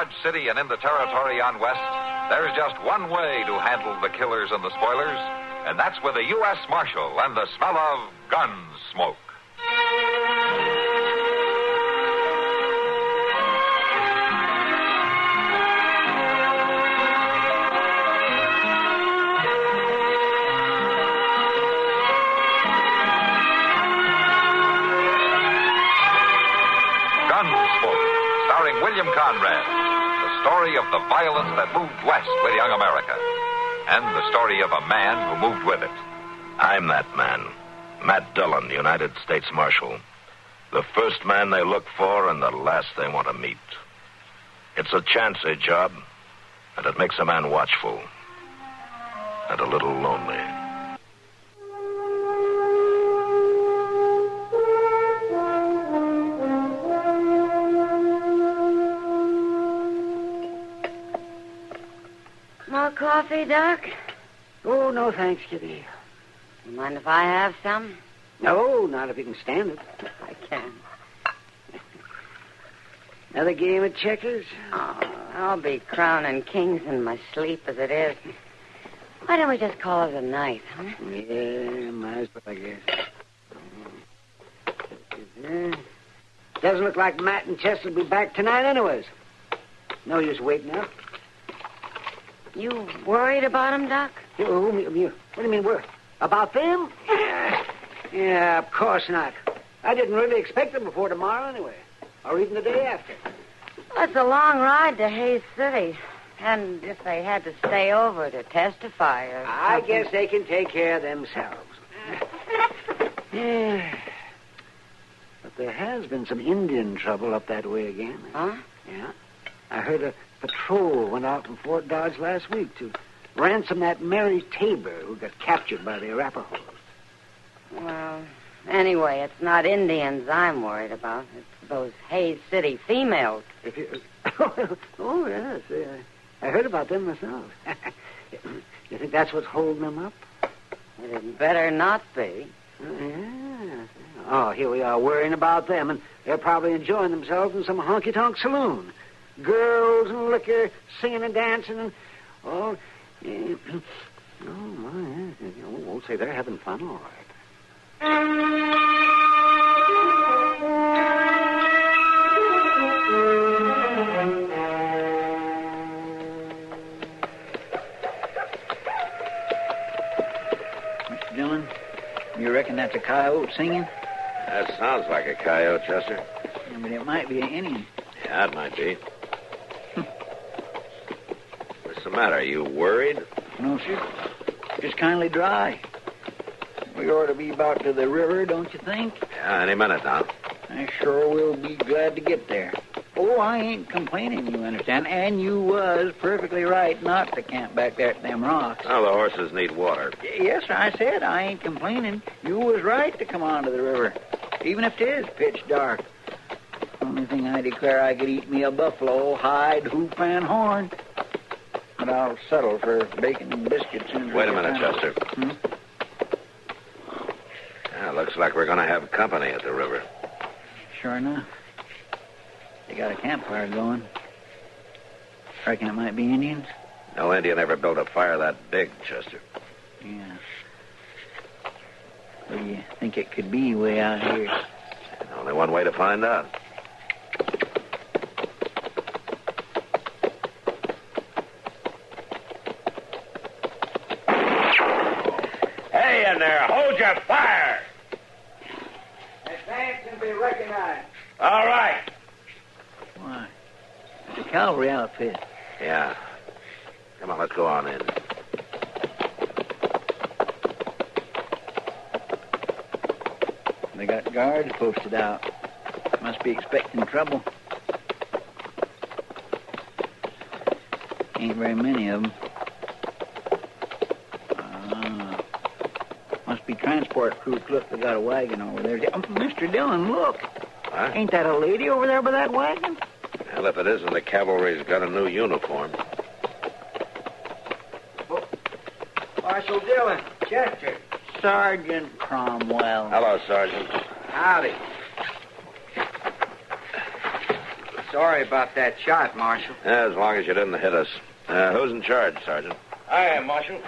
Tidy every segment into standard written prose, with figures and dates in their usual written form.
Dodge City and in the territory on west, there's just one way to handle the killers and the spoilers, and that's with a U.S. Marshal and the smell of Gunsmoke. William Conrad, the story of the violence that moved west with young America, and the story of a man who moved with it. I'm that man, Matt Dillon, United States Marshal. The first man they look for and the last they want to meet. It's a chancy job, and it makes a man watchful and a little lonely. More coffee, Doc? Oh, no thanks, Kitty. You mind if I have some? No, not if you can stand it. I can. Another game of checkers? Oh, I'll be crowning kings in my sleep as it is. Why don't we just call it a night, huh? Yeah, might as well, I guess. Doesn't look like Matt and Chester will be back tonight anyways. No use waiting up. You worried about him, Doc? What do you mean, worried? About them? Yeah, of course not. I didn't really expect them before tomorrow anyway. Or even the day after. Well, it's a long ride to Hayes City. And if they had to stay over to testify or I something... guess they can take care of themselves. Yeah. But there has been some Indian trouble up that way again. Huh? Yeah. I heard a patrol went out from Fort Dodge last week to ransom that Mary Tabor who got captured by the Arapahoes. Well, anyway, it's not Indians I'm worried about. It's those Hayes City females. Oh, yes. I heard about them myself. You think that's what's holding them up? It had better not be. Yeah. Oh, here we are worrying about them, and they're probably enjoying themselves in some honky-tonk saloon. Girls and liquor, singing and dancing, and... Oh, yeah. Oh, my. We'll say they're having fun, all right. Mr. Dillon, you reckon that's a coyote singing? That sounds like a coyote, Chester. I mean, it might be an Indian. Yeah, it might be. What's the matter? Are you worried? No, sir. Just kindly dry. We ought to be about to the river, don't you think? Yeah, any minute now. I sure will be glad to get there. Oh, I ain't complaining, you understand. And you was perfectly right not to camp back there at them rocks. Well, the horses need water. Yes, sir, I said I ain't complaining. You was right to come on to the river, even if it is pitch dark. Only thing I declare I could eat me a buffalo, hide, hoop, and horn. But I'll settle for bacon and biscuits. Wait a minute, Chester. Yeah, looks like we're going to have company at the river. Sure enough. They got a campfire going. Reckon it might be Indians? No Indian ever built a fire that big, Chester. Yeah. What do you think it could be way out here? Only one way to find out. Hey in there, hold your fire! Advance and be recognized. All right. Why? It's a cavalry outfit. Yeah. Come on, let's go on in. They got guards posted out. Must be expecting trouble. Ain't very many of them. Must be transport crews. Look, they got a wagon over there. Mr. Dillon, look. Huh? Ain't that a lady over there by that wagon? Well, if it isn't, the cavalry's got a new uniform. Marshal Dillon, Chester. Sergeant Cromwell. Hello, Sergeant. Howdy. Sorry about that shot, Marshal. Yeah, as long as you didn't hit us. Who's in charge, Sergeant? I am, Marshal.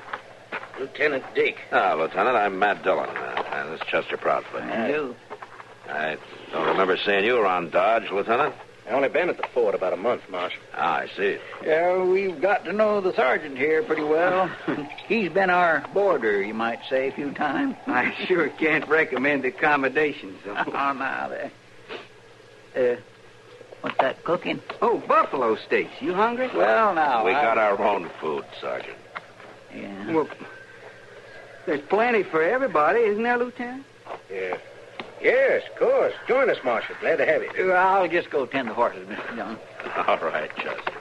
Lieutenant Dake. Lieutenant, I'm Matt Dillon. This is Chester Proudfoot. You. I don't remember seeing you around Dodge, Lieutenant. I've only been at the fort about a month, Marshal. I see. Yeah, we've got to know the sergeant here pretty well. He's been our boarder, you might say, a few times. I sure can't recommend accommodations, though. Oh, now there. What's that cooking? Oh, buffalo steaks. You hungry? Well, now. We got our own food, Sergeant. Yeah. Well, there's plenty for everybody, isn't there, Lieutenant? Yeah. Yes, of course. Join us, Marshal. Glad to have you. I'll just go tend the horses, Mr. Dillon. All right, Chester.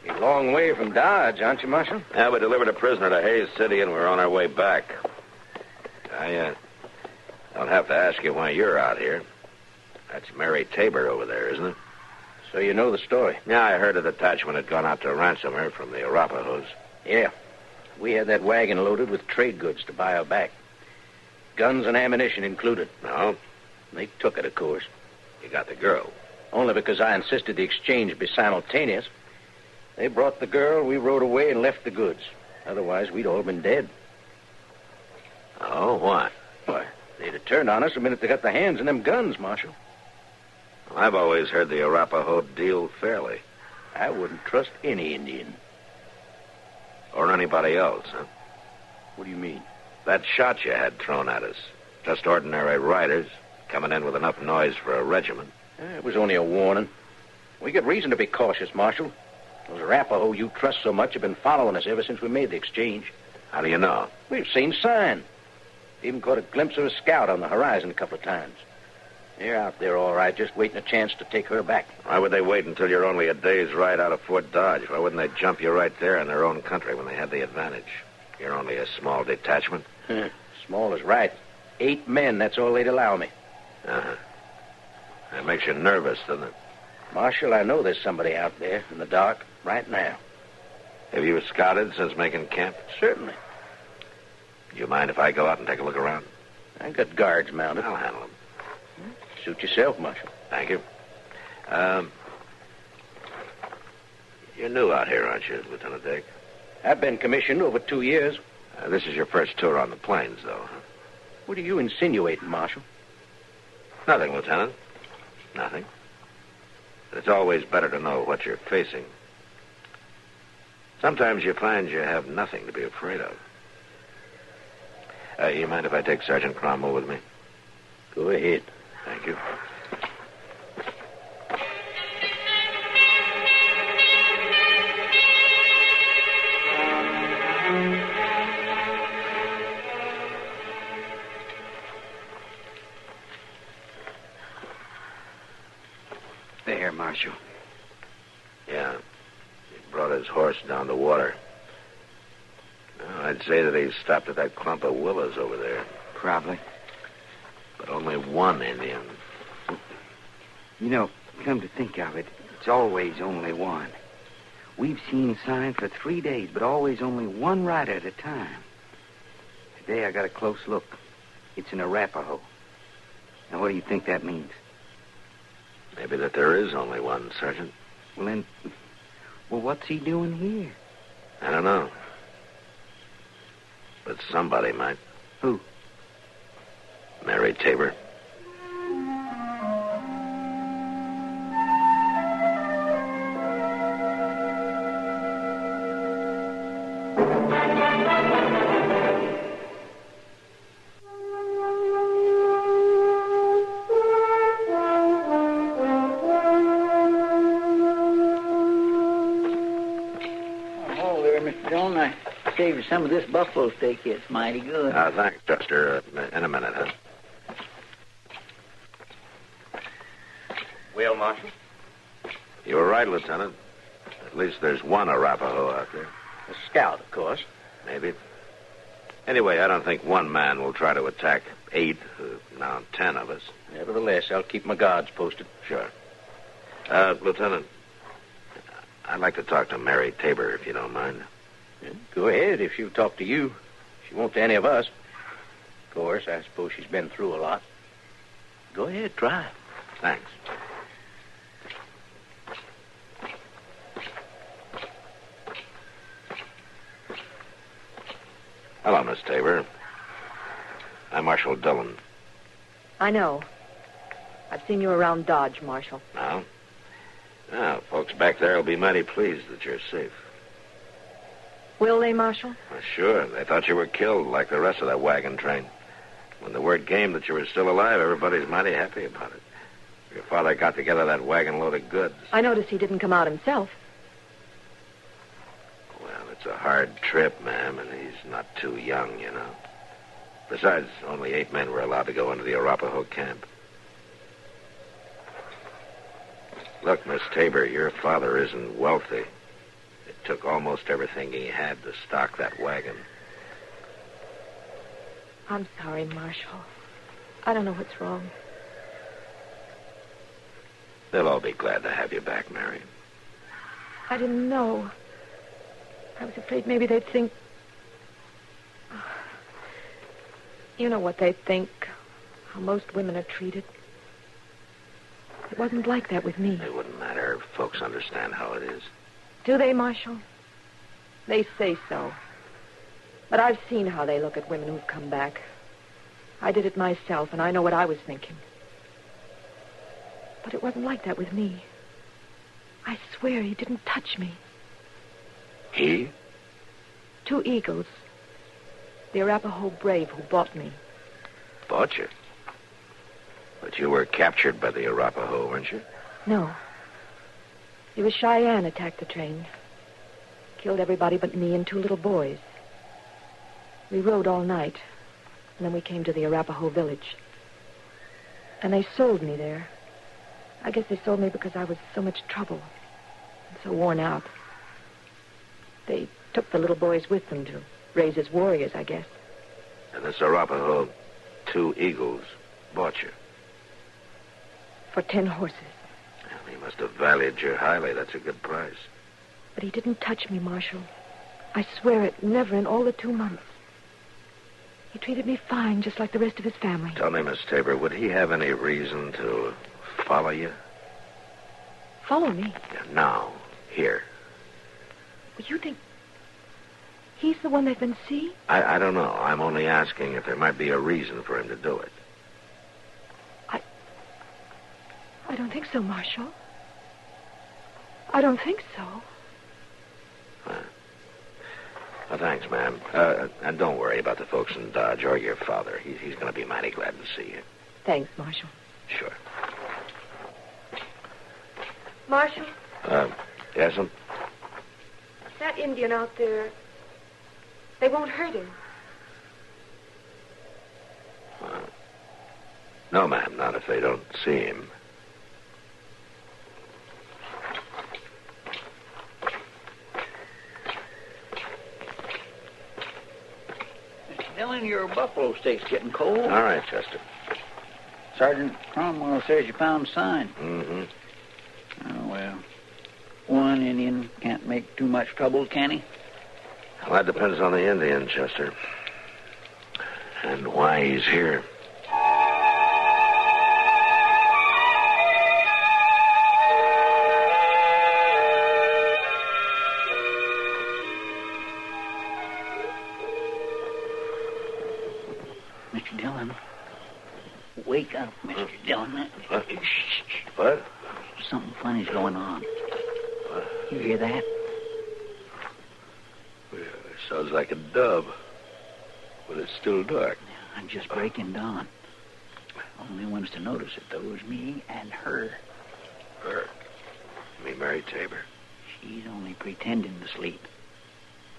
You're a long way from Dodge, aren't you, Marshal? Yeah, we delivered a prisoner to Hayes City, and we're on our way back. I don't have to ask you why you're out here. That's Mary Tabor over there, isn't it? So you know the story. Yeah, I heard a detachment had gone out to ransom her from the Arapahoes. Yeah. We had that wagon loaded with trade goods to buy her back. Guns and ammunition included. No? They took it, of course. You got the girl. Only because I insisted the exchange be simultaneous. They brought the girl, we rode away and left the goods. Otherwise, we'd all been dead. Oh, why? Why, they'd have turned on us the minute they got their hands on them guns, Marshal. Well, I've always heard the Arapaho deal fairly. I wouldn't trust any Indian. Or anybody else, huh? What do you mean? That shot you had thrown at us. Just ordinary riders, coming in with enough noise for a regiment. It was only a warning. We got reason to be cautious, Marshal. Those Arapaho you trust so much have been following us ever since we made the exchange. How do you know? We've seen sign. Even caught a glimpse of a scout on the horizon a couple of times. They're out there all right, just waiting a chance to take her back. Why would they wait until you're only a day's ride out of Fort Dodge? Why wouldn't they jump you right there in their own country when they had the advantage? You're only a small detachment. Small is right. 8 men, that's all they'd allow me. Uh-huh. That makes you nervous, doesn't it? Marshal, I know there's somebody out there in the dark right now. Have you scouted since making camp? Certainly. Do you mind if I go out and take a look around? I got guards mounted. I'll handle them. Suit yourself, Marshal. Thank you. You're new out here, aren't you, Lieutenant Dake? I've been commissioned over 2 years. This is your first tour on the plains, though, huh? What are you insinuating, Marshal? Nothing, Lieutenant. Nothing. But it's always better to know what you're facing. Sometimes you find you have nothing to be afraid of. You mind if I take Sergeant Cromwell with me? Go ahead. Thank you. There, Marshal. Yeah. He brought his horse down the water. Well, I'd say that he stopped at that clump of willows over there. Probably. But only one Indian. You know, come to think of it, it's always only one. We've seen sign for 3 days, but always only one rider at a time. Today I got a close look. It's an Arapaho. Now, what do you think that means? Maybe that there is only one, Sergeant. Well, what's he doing here? I don't know. But somebody might. Who? Mary Tabor. Oh, there, Mr. Dillon. I saved you some of this buffalo steak. It's mighty good. Thanks, Chester. In a minute, huh? Well, Marshal? You were right, Lieutenant. At least there's one Arapaho out there. A scout, of course. Maybe. Anyway, I don't think one man will try to attack 8, now 10 of us. Nevertheless, I'll keep my guards posted. Sure. Lieutenant, I'd like to talk to Mary Tabor, if you don't mind. Yeah, go ahead, if she'll talk to you. She won't to any of us. Of course, I suppose she's been through a lot. Go ahead, try. Thanks. Hello, Miss Tabor. I'm Marshal Dillon. I know. I've seen you around Dodge, Marshal. Now? Now, folks back there will be mighty pleased that you're safe. Will they, Marshal? Well, sure. They thought you were killed like the rest of that wagon train. When the word came that you were still alive, everybody's mighty happy about it. Your father got together that wagon load of goods. I noticed he didn't come out himself. Well, it's a hard trip, ma'am, and he's not too young, you know. Besides, only 8 men were allowed to go into the Arapaho camp. Look, Miss Tabor, your father isn't wealthy. It took almost everything he had to stock that wagon. I'm sorry, Marshal. I don't know what's wrong. They'll all be glad to have you back, Mary. I didn't know. I was afraid maybe they'd think... You know what they think, how most women are treated. It wasn't like that with me. It wouldn't matter if folks understand how it is. Do they, Marshal? They say so. But I've seen how they look at women who've come back. I did it myself, and I know what I was thinking. But it wasn't like that with me. I swear he didn't touch me. He? 2 eagles. The Arapaho brave who bought me. Bought you? But you were captured by the Arapaho, weren't you? No. It was Cheyenne attacked the train. Killed everybody but me and 2 little boys. We rode all night, and then we came to the Arapaho village. And they sold me there. I guess they sold me because I was so much trouble and so worn out. They took the little boys with them to raise as warriors, I guess. And this Arapaho, 2 eagles, bought you. For 10 horses. Well, he must have valued you highly. That's a good price. But he didn't touch me, Marshal. I swear it, never in all the 2 months. He treated me fine, just like the rest of his family. Tell me, Miss Tabor, would he have any reason to follow you? Follow me? Yeah, now, here. Well, you think he's the one they've been seeing? I don't know. I'm only asking if there might be a reason for him to do it. I don't think so, Marshal. I don't think so. Well, thanks, ma'am. And don't worry about the folks in Dodge or your father. He's going to be mighty glad to see you. Thanks, Marshal. Sure. Marshal? Yes, ma'am? That Indian out there, they won't hurt him. No, ma'am, not if they don't see him. Dillon, your buffalo steak's getting cold. All right, Chester. Sergeant Cromwell says you found sign. Mm-hmm. Oh, well. One Indian can't make too much trouble, can he? Well, that depends on the Indian, Chester. And why he's here. Mr. Dillon. Wake up, Mr. Dillon. What? Shh. What? Something funny's going on. You hear that? Well, it sounds like a dove. But it's still dark. I'm just breaking dawn. Only ones to notice it, though, is me and her. Her? You mean Mary Tabor? She's only pretending to sleep.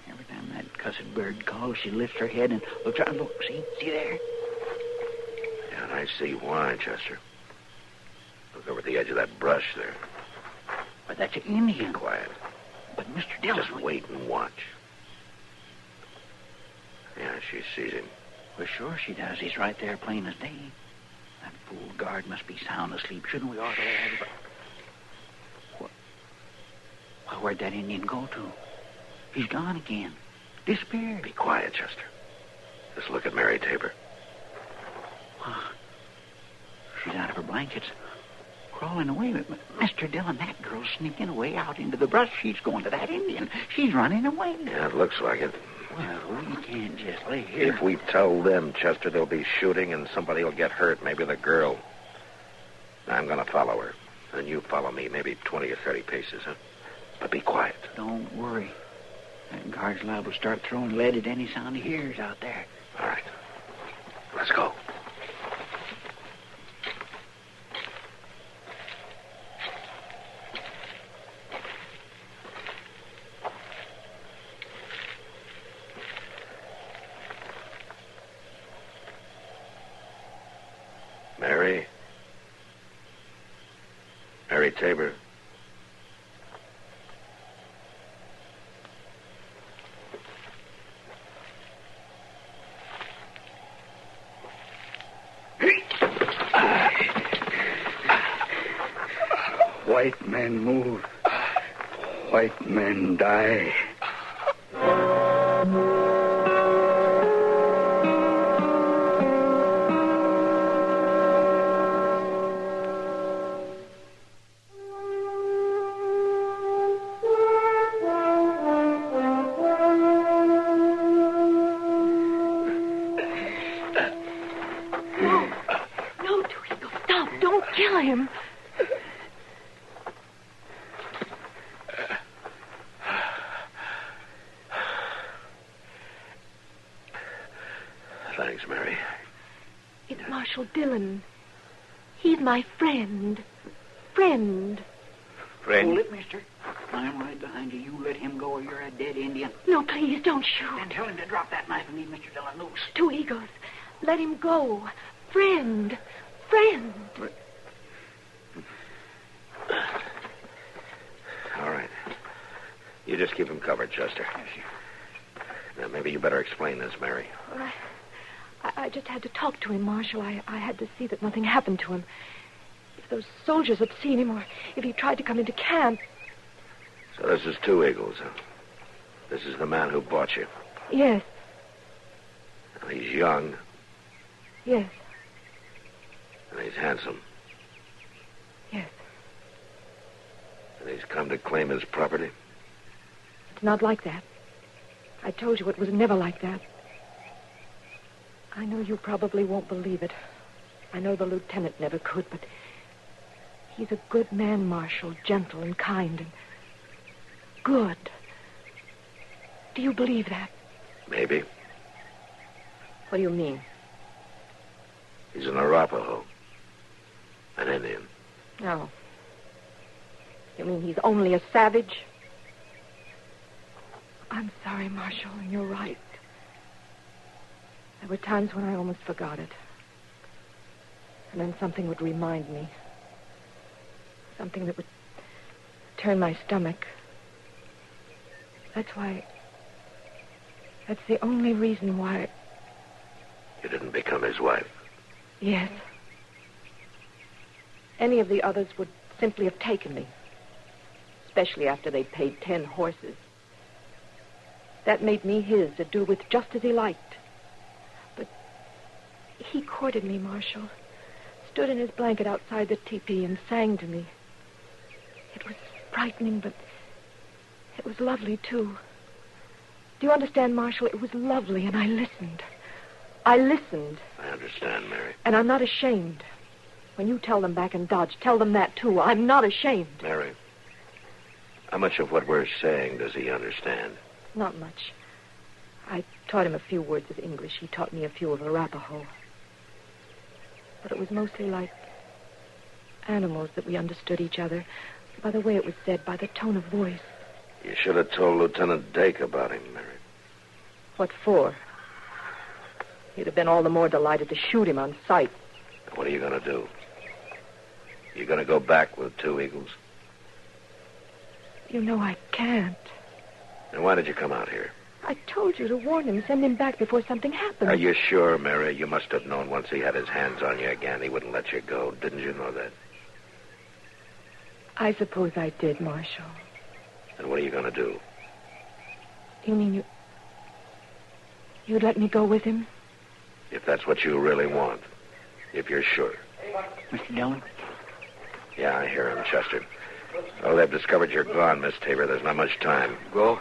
Every time that cussed bird calls, she lifts her head and looks out. Look, see there? Yeah, and I see why, Chester. Look over the edge of that brush there. But that's an Indian. Be quiet. But Mr. Dillon... Just wait and watch. Yeah, she sees him. Well, sure she does. He's right there plain as day. That fool guard must be sound asleep. Shouldn't we ought to let everybody... Well, where'd that Indian go to? He's gone again. Disappeared. Be quiet, Chester. Just look at Mary Tabor. She's out of her blankets. Crawling away. Mr. Dillon, that girl's sneaking away out into the brush. She's going to that Indian. She's running away. Yeah, it looks like it. Well, we can't just lay here. If we tell them, Chester, there'll be shooting and somebody will get hurt, maybe the girl. I'm going to follow her. And you follow me, maybe 20 or 30 paces, huh? But be quiet. Don't worry. That guard's liable to start throwing lead at any sound he hears out there. All right. Let's go. Mary Tabor. White men move. White men die. No, Twinkle, stop. Don't kill him. Thanks, Mary. It's Marshal Dillon. He's my friend. Friend. Hold it, mister. I'm right behind you. You let him go or you're a dead Indian. No, please, don't shoot. Then tell him to drop that knife and leave Mr. Dillon loose. Two Eagles. Let him go. Friend. Friend. All right. You just keep him covered, Chester. Yes, sir. Now, maybe you better explain this, Mary. I just had to talk to him, Marshal. I had to see that nothing happened to him. If those soldiers had seen him, or if he tried to come into camp. So this is Two Eagles, huh? This is the man who bought you. Yes, Now, he's young, yes, and he's handsome, yes. and he's come to claim his property. It's not like that. I told you it was never like that. I know you probably won't believe it. I know the lieutenant never could, but he's a good man, Marshal, gentle and kind and good. Do you believe that? Maybe. What do you mean? He's an Arapaho. An Indian. No. You mean he's only a savage? I'm sorry, Marshal, and you're right. There were times when I almost forgot it. And then something would remind me. Something that would turn my stomach. That's the only reason why... You didn't become his wife. Yes. Any of the others would simply have taken me. Especially after they'd paid 10 horses. That made me his to do with just as he liked. But he courted me, Marshal. Stood in his blanket outside the teepee and sang to me. It was frightening, but it was lovely, too. Do you understand, Marshal? It was lovely, and I listened. I listened. I understand, Mary. And I'm not ashamed. When you tell them back in Dodge, tell them that, too. I'm not ashamed. Mary, how much of what we're saying does he understand? Not much. I taught him a few words of English. He taught me a few of Arapaho. But it was mostly like animals that we understood each other. By the way it was said, by the tone of voice. You should have told Lieutenant Dake about him, Mary. What for? He'd have been all the more delighted to shoot him on sight. What are you going to do? You going to go back with Two Eagles? You know I can't. Then why did you come out here? I told you to warn him, send him back before something happened. Are you sure, Mary? You must have known once he had his hands on you again, he wouldn't let you go. Didn't you know that? I suppose I did, Marshal. And what are you going to do? You mean you'd let me go with him? If that's what you really want. If you're sure. Mr. Dillon? Yeah, I hear him, Chester. Oh, they've discovered you're gone, Miss Tabor. There's not much time. Go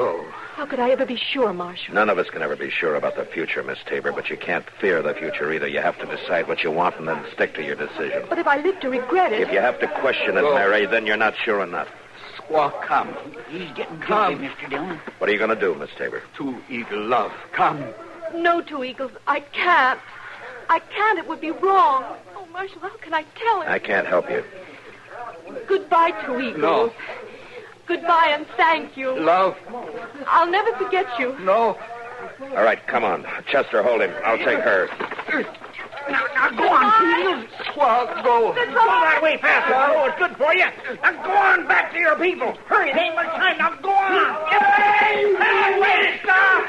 go. How could I ever be sure, Marshal? None of us can ever be sure about the future, Miss Tabor, but you can't fear the future either. You have to decide what you want and then stick to your decision. But if I live to regret it... If you have to question it, Mary, then you're not sure enough. Squaw, come. He's getting Come. guilty, Mr. Dillon. What are you going to do, Miss Tabor? Two Eagle love. Come. No, Two Eagles. I can't. I can't. It would be wrong. Oh, Marshal, how can I tell him? I can't help you. Goodbye, Two Eagles. No. Goodbye and thank you. Love. I'll never forget you. No. All right, come on. Chester, hold him. I'll take her. Now go on, Peter. Squaw, go. Go that way faster. Oh, it's good for you. Now go on back to your people. Hurry, there ain't much time. Now go on. Hey, wait, stop.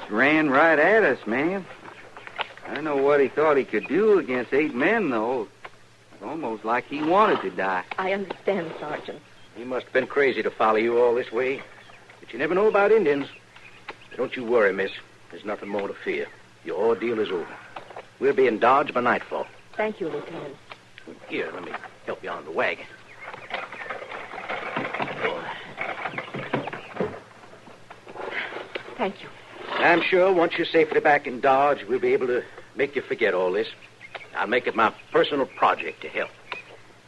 Ran right at us, ma'am. I know what he thought he could do against 8 men, though. It's almost like he wanted to die. I understand, Sergeant. He must have been crazy to follow you all this way. But you never know about Indians. Don't you worry, miss. There's nothing more to fear. Your ordeal is over. We'll be in Dodge by nightfall. Thank you, Lieutenant. Here, let me help you on the wagon. Thank you. I'm sure once you're safely back in Dodge, we'll be able to make you forget all this. I'll make it my personal project to help.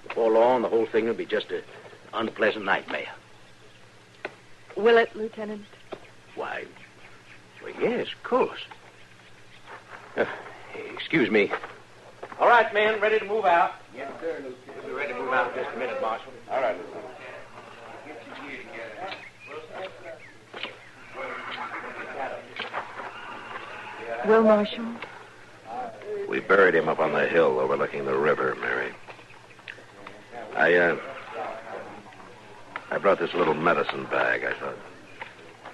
Before long, the whole thing will be just an unpleasant nightmare. Will it, Lieutenant? Why, well, yes, of course. Excuse me. All right, men, ready to move out? Yes, sir, Lieutenant. We'll be ready to move out in just a minute, Marshal. All right, Lieutenant. Get your gear together. Well, Marshal? We buried him up on the hill overlooking the river, Mary. I brought this little medicine bag. I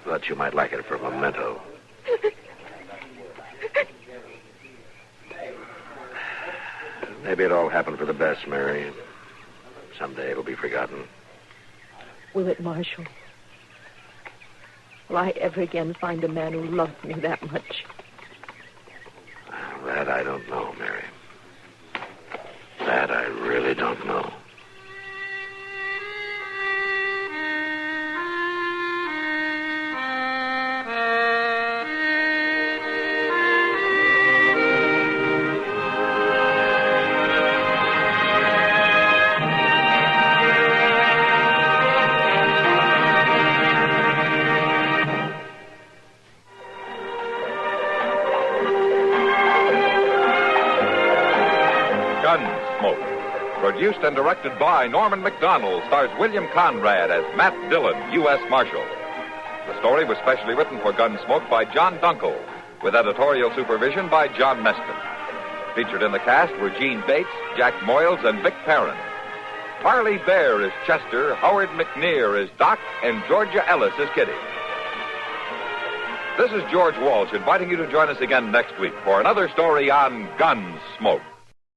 thought you might like it for a memento. Maybe it all happened for the best, Mary. Someday it'll be forgotten. Will it, Marshal? Will I ever again find a man who loves me that much? That I don't know, Mary. That I really don't know. Gunsmoke. Produced and directed by Norman McDonald, stars William Conrad as Matt Dillon, U.S. Marshal. The story was specially written for Gunsmoke by John Dunkel, with editorial supervision by John Meston. Featured in the cast were Gene Bates, Jack Moyles, and Vic Perrin. Harley Bear is Chester, Howard McNear is Doc, and Georgia Ellis is Kitty. This is George Walsh inviting you to join us again next week for another story on Gunsmoke.